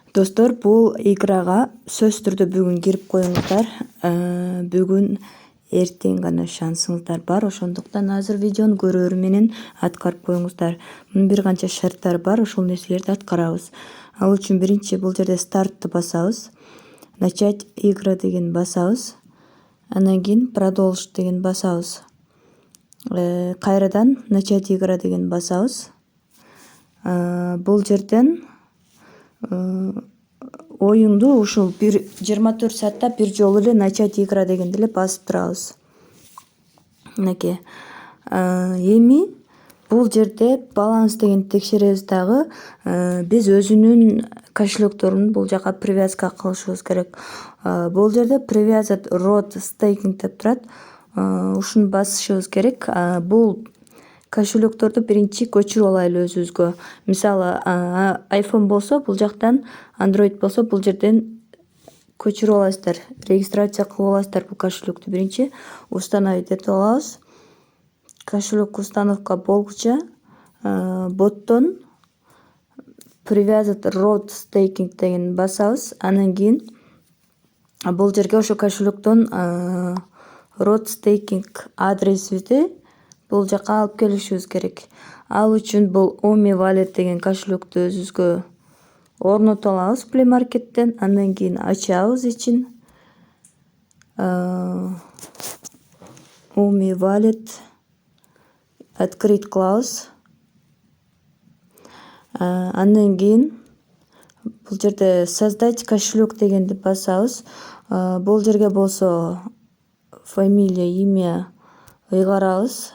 Достор, бул играга сөзсүз түрдө бүгүн кирип коюңуздар. Бүгүн эртең гана шансыңыздар бар, ошондуктан азыр видеону көрөрү менен аткарып коюңуздар. Мунун бир канча шарттары бар, ошол нерселерди аткарабыз. Ал үчүн биринчи бул жерде стартты басабыз. Начать игры деген басабыз. Андан кийин продолжить деген басабыз. Кайрадан начать игра деген басабыз. Бул жерден оюнду ушул 24 саатта бир жолу эле начать игра дегенди эле басып турабыз. Мынакей. Эми бул жерде баланс дегенди текшеребиз дагы. Биз өзүнүн кошелекторун бул жака привязка кылышыбыз керек. Бул жерде привязать road staking деп турат. Ушуну басышыбыз керек. Бул кошелекторду биринчи көчүрүп алайлы өзүбүзгө. Мисалы, iPhone болсо бул жактан, Android болсо бул жерден көчүрүп аласыздар, регистрация кылып аласыздар бул кошелектү. Биринчи установить этип алабыз. Кошелек установка болгуча боттон привязать road staking деген басабыз. Андан кийин бул жерге ошо кошелектон road staking адресибизди бул жака алып келишибиз керек. Ал үчүн бул Omi Wallet деген кошелекти өзүбүзгө орнотуп алабыз Play Market'тен. Андан кийин ачабыз ичин. Omi Wallet открыть кылабыз. Андан кийин бул жерде создать кошелек дегенди басабыз. Бул жерге болсо фамилия, имя ыйгарабыз.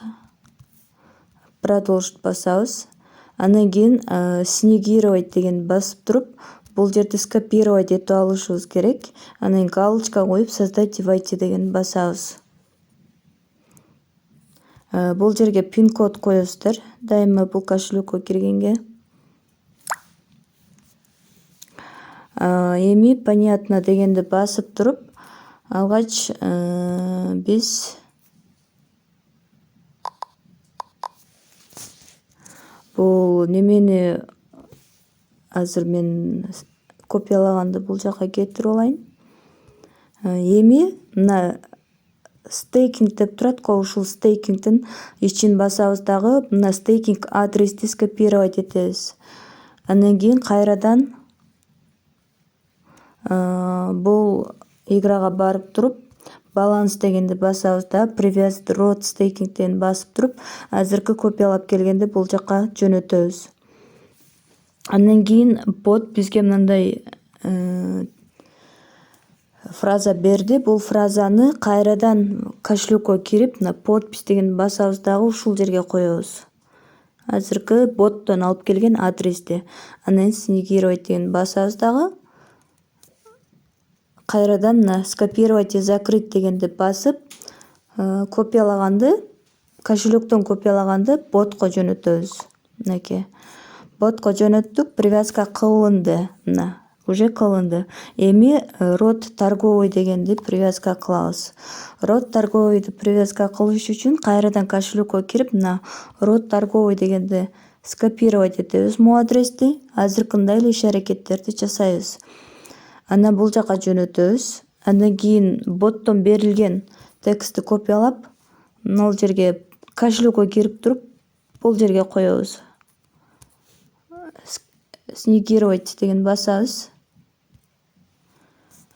Продолжить басабыз. Андан кийин снегировать дегенди басып туруп, бул жерди скопировать этип алышыбыз керек. Андан кийин галочка коюп создать девайс дегенди басабыз. Бул жерге пин код коесуздар дайыма бул кошелекке киргенге. Эми понятно дегенди басып туруп алгач биз бул немени азыр мен копиялаганды бул жака кетирип алайын. Эми мына стейкинг деп турат го, ушул стейкингдин ичин басабыз дагы мына стейкинг адрести скопировать этебиз. Андан кийин кайрадан бул играга барып туруп баланс дегенди басабыз да привязать road staking басып туруп азыркы копиялап келгенди бул жака жөнөтөбүз. Андан кийин бот бизге мындай фраза берди. Бул фразаны кайрадан кошелекке кирип, мына подпись дегенди басабыз дагы ушул жерге коебуз. Азыркы боттон алып келген адрести. Анан снегировать дегенди басабыз дагы. Кайрадан мына скопировать и закрыть дегенди басып, копиялаганды, кошелектон копиялаганды ботко жөнөтөбүз. Мынакей. Ботко жөнөттүк, привязка кылынды. Мына уже кылынды. Эми road торговый дегенди привязка кылабыз. Road торговыйды привязка кылыш үчүн кайрадан кошелекке кирип, мына road торговый дегенди скопировать этебиз могу адрести. Азыркындай эле иш-аракеттерди жасайбыз. Андан бул жака жөнөтөбүз. Андан кийин боттон берилген текстти копиялап, мына жерге кошелекке кирип туруп, бул жерге коебуз. Снегировать деген басабыз.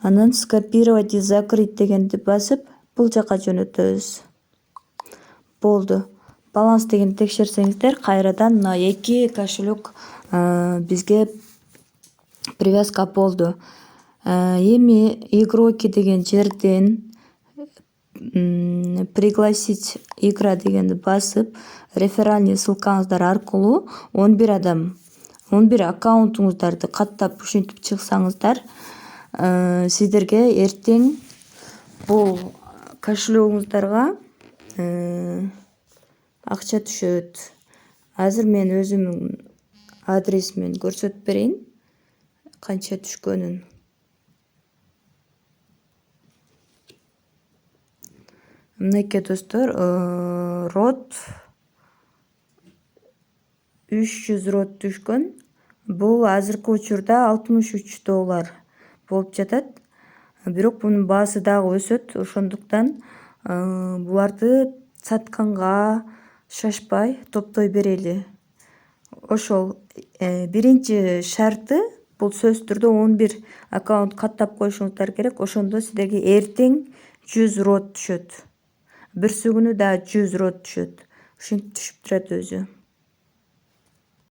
Анан скопировать и закрыть дегенди басып, бул жака жөнөтөбүз. Болду. Баланс дегенди текшерсеңиздер, кайрадан мына эки кошелек бизге привязка болду. Эми игроки деген жерден пригласить игра дегенди басып, реферальный ссылкаңыздар аркылуу 11 адам, 11 аккаунтуңуздарды каттап ушинтип чыксаңыздар, сиздерге эртең бул кошелегиңиздарга акча түшөт. Азыр мен өзүмдүн адресимин көрсөтүп берейин, канча түшкөнүн. Мынакей достор, род 300 род түшкөн. Бул азыркы учурда $63 болуп жатат. Бирок бунун баасы дагы өсөт. Ошондуктан буларды сатканга шашпай топтой берели. Ошол биринчи шарты бул сөзсүз түрдө 11 аккаунт каттап коюшуңуздар керек. Ошондо силерге эртең 100 рот түшөт. Бүрсү күнү дагы 100 рот түшөт. Ушинтип түшүп турат өзү.